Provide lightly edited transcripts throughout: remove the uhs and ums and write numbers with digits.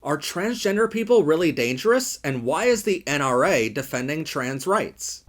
Are transgender people really dangerous? And why is the NRA defending trans rights?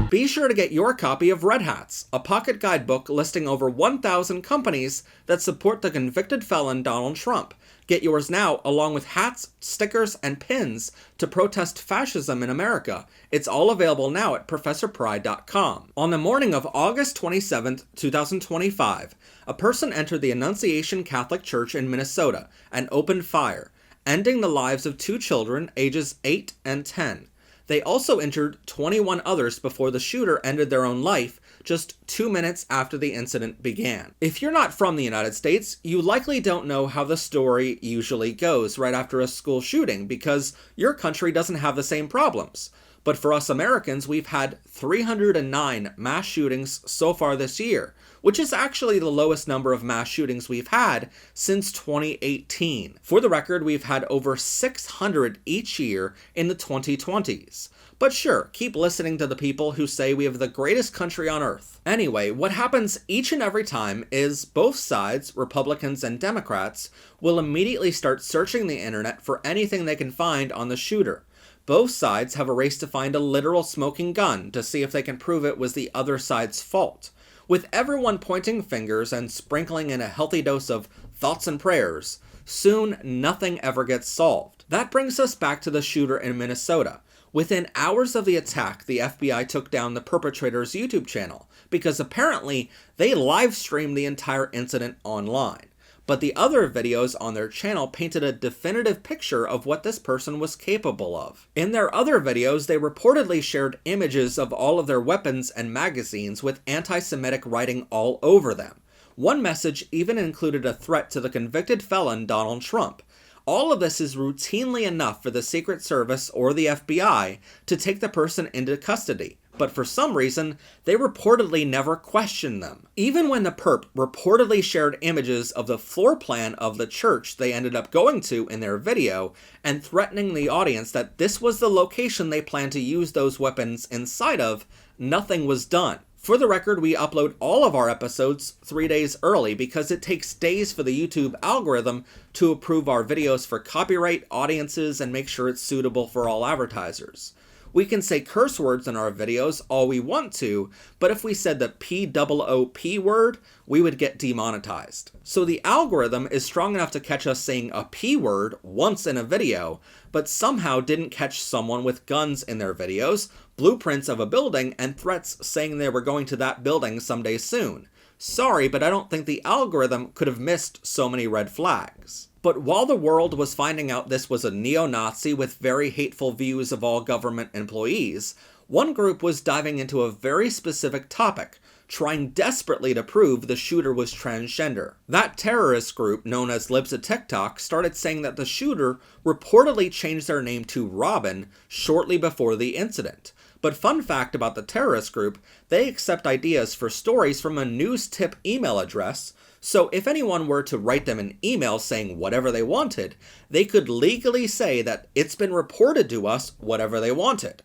Be sure to get your copy of Red Hats, a pocket guidebook listing over 1,000 companies that support the convicted felon Donald Trump. Get yours now, along with hats, stickers, and pins to protest fascism in America. It's all available now at ProfessorPride.com. On the morning of August 27, 2025, a person entered the Annunciation Catholic Church in Minnesota and opened fire, ending the lives of 2 children ages 8 and 10. They also injured 21 others before the shooter ended their own life just 2 minutes after the incident began. If you're not from the United States, you likely don't know how the story usually goes right after a school shooting because your country doesn't have the same problems. But for us Americans, we've had 309 mass shootings so far this year, which is actually the lowest number of mass shootings we've had since 2018. For the record, we've had over 600 each year in the 2020s. But sure, keep listening to the people who say we have the greatest country on earth. Anyway, what happens each and every time is both sides, Republicans and Democrats, will immediately start searching the internet for anything they can find on the shooter. Both sides have a race to find a literal smoking gun to see if they can prove it was the other side's fault. With everyone pointing fingers and sprinkling in a healthy dose of thoughts and prayers, soon nothing ever gets solved. That brings us back to the shooter in Minnesota. Within hours of the attack, the FBI took down the perpetrator's YouTube channel because apparently they live streamed the entire incident online. But the other videos on their channel painted a definitive picture of what this person was capable of. In their other videos, they reportedly shared images of all of their weapons and magazines with anti-Semitic writing all over them. One message even included a threat to the convicted felon Donald Trump. All of this is routinely enough for the Secret Service or the FBI to take the person into custody. But for some reason, they reportedly never questioned them. Even when the perp reportedly shared images of the floor plan of the church they ended up going to in their video, and threatening the audience that this was the location they planned to use those weapons inside of, nothing was done. For the record, we upload all of our episodes 3 days early because it takes days for the YouTube algorithm to approve our videos for copyright, audiences, and make sure it's suitable for all advertisers. We can say curse words in our videos all we want to, but if we said the P-O-O-P word, we would get demonetized. So the algorithm is strong enough to catch us saying a P word once in a video, but somehow didn't catch someone with guns in their videos, blueprints of a building, and threats saying they were going to that building someday soon. Sorry, but I don't think the algorithm could have missed so many red flags. But while the world was finding out this was a neo-Nazi with very hateful views of all government employees, one group was diving into a very specific topic, trying desperately to prove the shooter was transgender. That terrorist group, known as Libs of TikTok, started saying that the shooter reportedly changed their name to Robin shortly before the incident. But fun fact about the terrorist group, they accept ideas for stories from a news tip email address, so if anyone were to write them an email saying whatever they wanted, they could legally say that it's been reported to us whatever they wanted.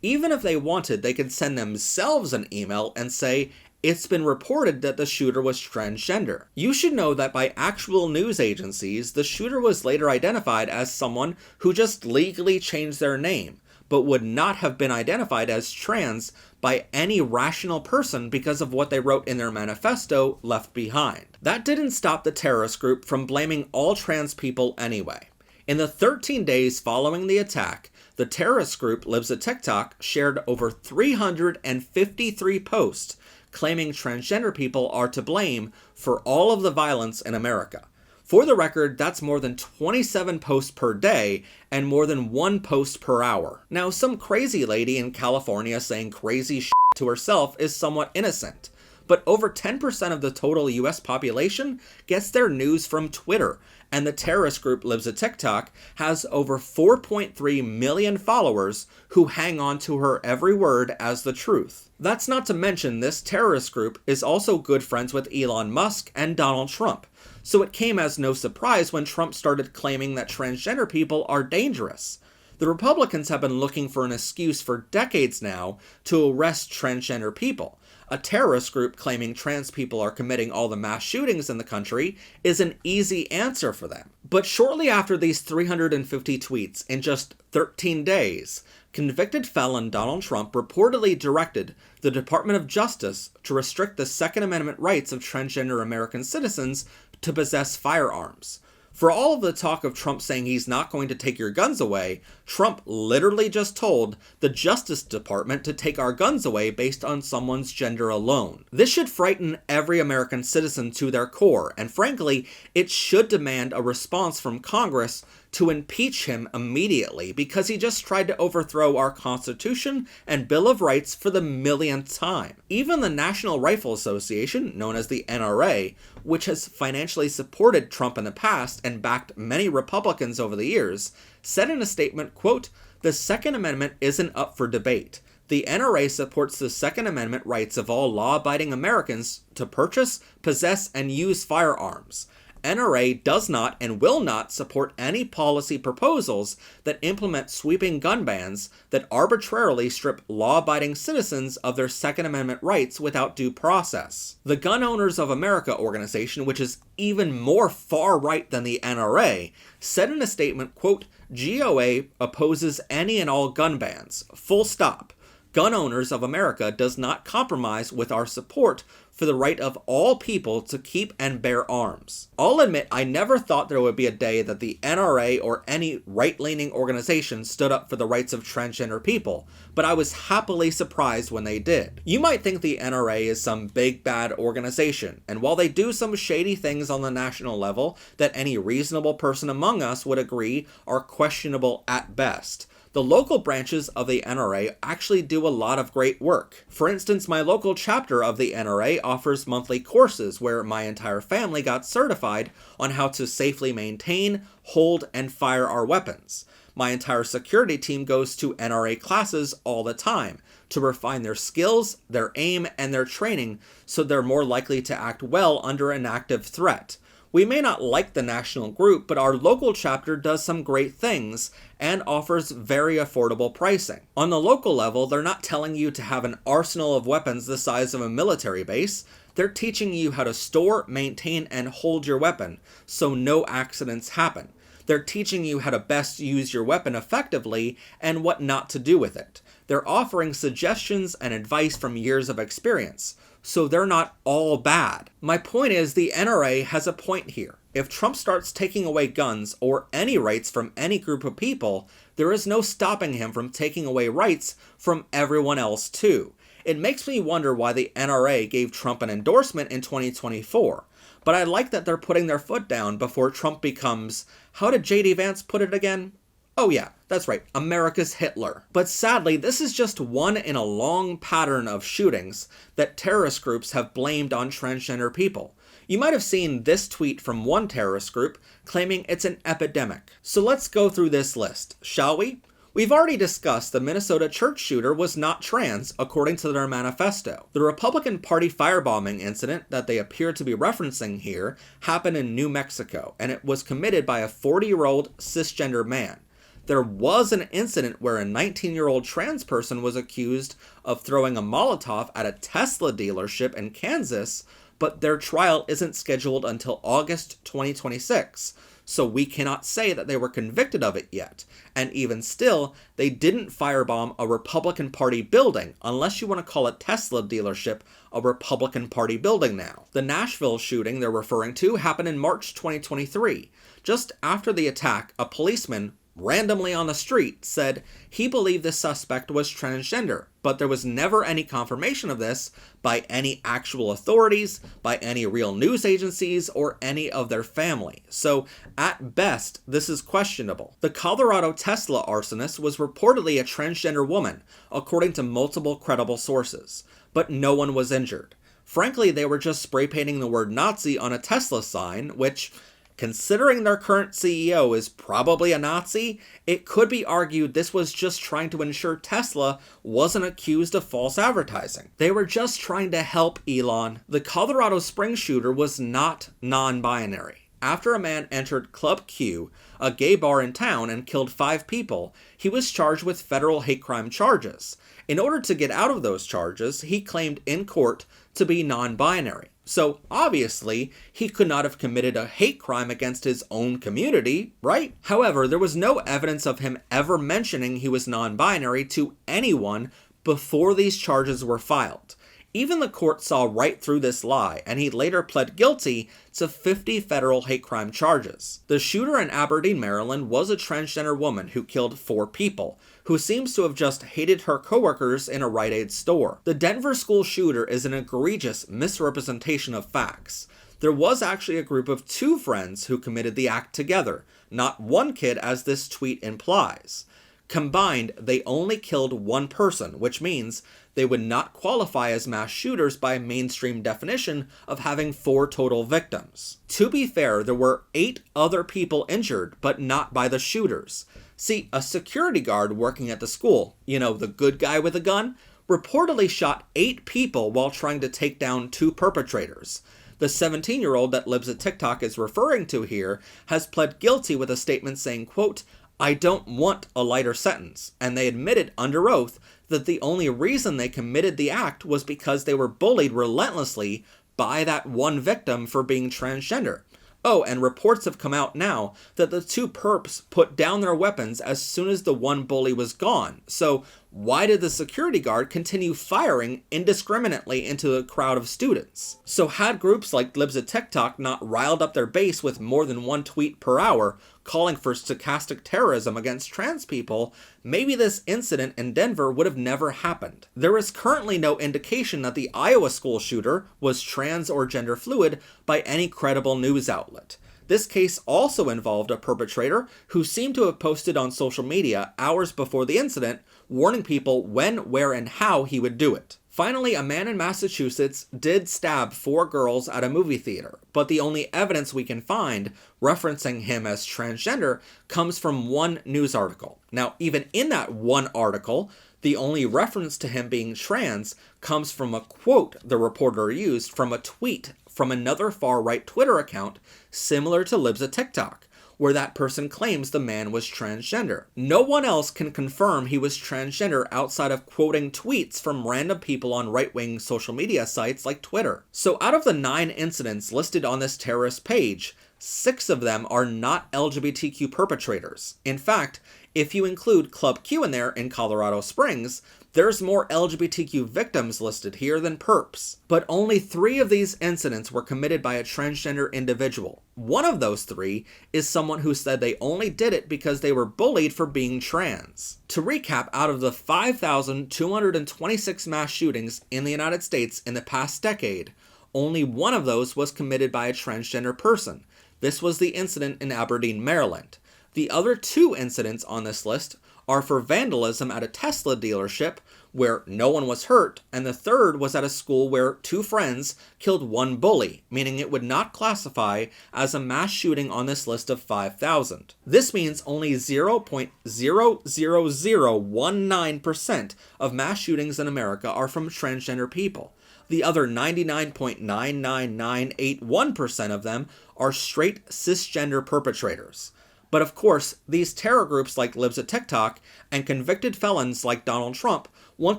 Even if they wanted, they could send themselves an email and say, it's been reported that the shooter was transgender. You should know that by actual news agencies, the shooter was later identified as someone who just legally changed their name, but would not have been identified as trans by any rational person because of what they wrote in their manifesto left behind. That didn't stop the terrorist group from blaming all trans people anyway. In the 13 days following the attack, the terrorist group Libs of TikTok shared over 353 posts claiming transgender people are to blame for all of the violence in America. For the record, that's more than 27 posts per day and more than 1 post per hour. Now, some crazy lady in California saying crazy shit to herself is somewhat innocent, but over 10% of the total US population gets their news from Twitter, and the terrorist group Libs of TikTok has over 4.3 million followers who hang on to her every word as the truth. That's not to mention this terrorist group is also good friends with Elon Musk and Donald Trump, so it came as no surprise when Trump started claiming that transgender people are dangerous. The Republicans have been looking for an excuse for decades now to arrest transgender people. A terrorist group claiming trans people are committing all the mass shootings in the country is an easy answer for them. But shortly after these 350 tweets, in just 13 days, convicted felon Donald Trump reportedly directed the Department of Justice to restrict the Second Amendment rights of transgender American citizens to possess firearms. For all of the talk of Trump saying he's not going to take your guns away, Trump literally just told the Justice Department to take our guns away based on someone's gender alone. This should frighten every American citizen to their core, and frankly, it should demand a response from Congress to impeach him immediately because he just tried to overthrow our Constitution and Bill of Rights for the millionth time. Even the National Rifle Association, known as the NRA, which has financially supported Trump in the past and backed many Republicans over the years, said in a statement, quote, "The Second Amendment isn't up for debate. The NRA supports the Second Amendment rights of all law-abiding Americans to purchase, possess, and use firearms. NRA does not and will not support any policy proposals that implement sweeping gun bans that arbitrarily strip law-abiding citizens of their Second Amendment rights without due process." The Gun Owners of America organization, which is even more far-right than the NRA, said in a statement, quote, "GOA opposes any and all gun bans. Full stop. Gun Owners of America does not compromise with our support for the right of all people to keep and bear arms." I'll admit I never thought there would be a day that the NRA or any right-leaning organization stood up for the rights of transgender people, but I was happily surprised when they did. You might think the NRA is some big bad organization, and while they do some shady things on the national level that any reasonable person among us would agree are questionable at best, the local branches of the NRA actually do a lot of great work. For instance, my local chapter of the NRA offers monthly courses where my entire family got certified on how to safely maintain, hold, and fire our weapons. My entire security team goes to NRA classes all the time to refine their skills, their aim, and their training so they're more likely to act well under an active threat. We may not like the national group, but our local chapter does some great things and offers very affordable pricing. On the local level, they're not telling you to have an arsenal of weapons the size of a military base. They're teaching you how to store, maintain, and hold your weapon so no accidents happen. They're teaching you how to best use your weapon effectively and what not to do with it. They're offering suggestions and advice from years of experience, so they're not all bad. My point is, the NRA has a point here. If Trump starts taking away guns or any rights from any group of people, there is no stopping him from taking away rights from everyone else too. It makes me wonder why the NRA gave Trump an endorsement in 2024. But I like that they're putting their foot down before Trump becomes, how did J.D. Vance put it again? Oh yeah, that's right, America's Hitler. But sadly, this is just one in a long pattern of shootings that terrorist groups have blamed on transgender people. You might have seen this tweet from one terrorist group claiming it's an epidemic. So let's go through this list, shall we? We've already discussed the Minnesota church shooter was not trans, according to their manifesto. The Republican Party firebombing incident that they appear to be referencing here happened in New Mexico, and it was committed by a 40-year-old cisgender man. There was an incident where a 19-year-old trans person was accused of throwing a Molotov at a Tesla dealership in Kansas, but their trial isn't scheduled until August 2026, so we cannot say that they were convicted of it yet. And even still, they didn't firebomb a Republican Party building, unless you want to call a Tesla dealership a Republican Party building now. The Nashville shooting they're referring to happened in March 2023. Just after the attack, a policeman randomly on the street said he believed the suspect was transgender, but there was never any confirmation of this by any actual authorities, by any real news agencies, or any of their family. So at best, this is questionable. The Colorado Tesla arsonist was reportedly a transgender woman, according to multiple credible sources, but no one was injured. Frankly, they were just spray painting the word Nazi on a Tesla sign, which, considering their current CEO is probably a Nazi, it could be argued this was just trying to ensure Tesla wasn't accused of false advertising. They were just trying to help Elon. The Colorado Springs shooter was not non-binary. After a man entered Club Q, a gay bar in town, and killed 5 people, he was charged with federal hate crime charges. In order to get out of those charges, he claimed in court to be non-binary. So obviously, he could not have committed a hate crime against his own community, right? However, there was no evidence of him ever mentioning he was non-binary to anyone before these charges were filed. Even the court saw right through this lie, and he later pled guilty to 50 federal hate crime charges. The shooter in Aberdeen, Maryland was a transgender woman who killed 4 people, who seems to have just hated her coworkers in a Rite Aid store. The Denver school shooter is an egregious misrepresentation of facts. There was actually a group of 2 friends who committed the act together, not one kid as this tweet implies. Combined, they only killed 1 person, which means they would not qualify as mass shooters by mainstream definition of having 4 total victims. To be fair, there were 8 other people injured, but not by the shooters. See, a security guard working at the school, the good guy with a gun, reportedly shot 8 people while trying to take down 2 perpetrators. The 17-year-old that Libs at TikTok is referring to here has pled guilty with a statement saying, quote, "I don't want a lighter sentence," and they admitted under oath that the only reason they committed the act was because they were bullied relentlessly by that one victim for being transgender. Oh, and reports have come out now that the 2 perps put down their weapons as soon as the one bully was gone. So why did the security guard continue firing indiscriminately into the crowd of students? So had groups like Libs at TikTok not riled up their base with more than 1 tweet per hour calling for stochastic terrorism against trans people, maybe this incident in Denver would have never happened. There is currently no indication that the Iowa school shooter was trans or gender fluid by any credible news outlet. This case also involved a perpetrator who seemed to have posted on social media hours before the incident, warning people when, where, and how he would do it. Finally, a man in Massachusetts did stab 4 girls at a movie theater, but the only evidence we can find referencing him as transgender comes from 1 news article. Now, even in that 1 article, the only reference to him being trans comes from a quote the reporter used from a tweet from another far-right Twitter account similar to Libs at TikTok, where that person claims the man was transgender. No one else can confirm he was transgender outside of quoting tweets from random people on right-wing social media sites like Twitter. So out of the 9 incidents listed on this terrorist page, 6 of them are not LGBTQ perpetrators. In fact, if you include Club Q in there in Colorado Springs, there's more LGBTQ victims listed here than perps. But only 3 of these incidents were committed by a transgender individual. One of those 3 is someone who said they only did it because they were bullied for being trans. To recap, out of the 5,226 mass shootings in the United States in the past decade, only 1 of those was committed by a transgender person. This was the incident in Aberdeen, Maryland. The other 2 incidents on this list are for vandalism at a Tesla dealership where no one was hurt, and the 3rd was at a school where 2 friends killed 1 bully, meaning it would not classify as a mass shooting on this list of 5,000. This means only 0.00019% of mass shootings in America are from transgender people. The other 99.99981% of them are straight cisgender perpetrators. But of course, these terror groups like Libs at TikTok and convicted felons like Donald Trump want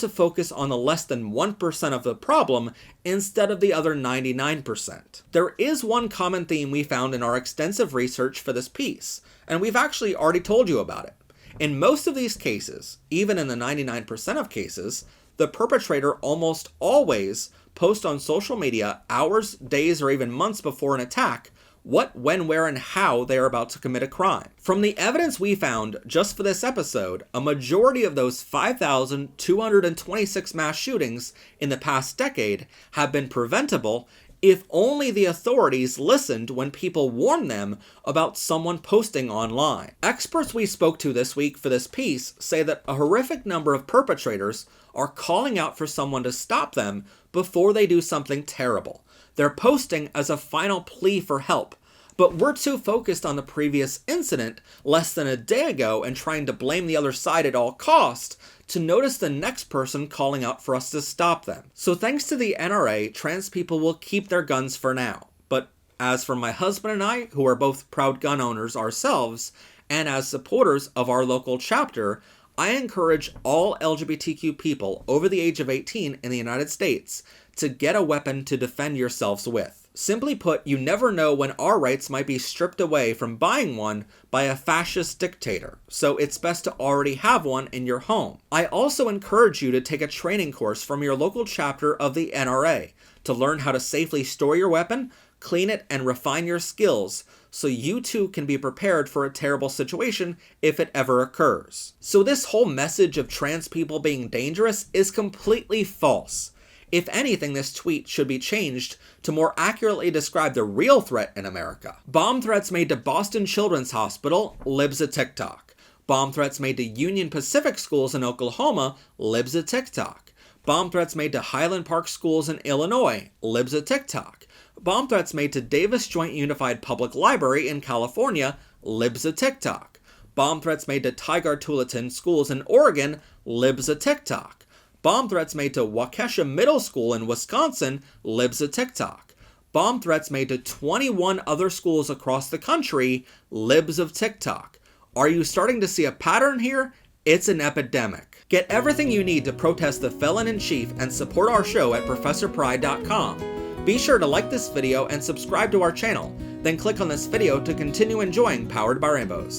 to focus on the less than 1% of the problem instead of the other 99%. There is one common theme we found in our extensive research for this piece, and we've actually already told you about it. In most of these cases, even in the 99% of cases, the perpetrator almost always posts on social media hours, days, or even months before an attack what, when, where, and how they are about to commit a crime. From the evidence we found just for this episode, a majority of those 5,226 mass shootings in the past decade have been preventable if only the authorities listened when people warned them about someone posting online. Experts we spoke to this week for this piece say that a horrific number of perpetrators are calling out for someone to stop them before they do something terrible. They're posting as a final plea for help. But we're too focused on the previous incident less than a day ago and trying to blame the other side at all costs to notice the next person calling out for us to stop them. So thanks to the NRA, trans people will keep their guns for now. But as for my husband and I, who are both proud gun owners ourselves, and as supporters of our local chapter, I encourage all LGBTQ people over the age of 18 in the United States to get a weapon to defend yourselves with. Simply put, you never know when our rights might be stripped away from buying one by a fascist dictator, so it's best to already have one in your home. I also encourage you to take a training course from your local chapter of the NRA to learn how to safely store your weapon, clean it, and refine your skills so you too can be prepared for a terrible situation if it ever occurs. So this whole message of trans people being dangerous is completely false. If anything, this tweet should be changed to more accurately describe the real threat in America. Bomb threats made to Boston Children's Hospital, libs a TikTok. Bomb threats made to Union Pacific schools in Oklahoma, libs a TikTok. Bomb threats made to Highland Park schools in Illinois, libs a TikTok. Bomb threats made to Davis Joint Unified Public Library in California, libs a TikTok. Bomb threats made to Tigard-Tualatin schools in Oregon, libs a TikTok. Bomb threats made to Waukesha Middle School in Wisconsin, libs a TikTok. Bomb threats made to 21 other schools across the country, libs of TikTok. Are you starting to see a pattern here? It's an epidemic. Get everything you need to protest the felon-in-chief and support our show at ProfessorPry.com. Be sure to like this video and subscribe to our channel, then click on this video to continue enjoying Powered by Rainbows.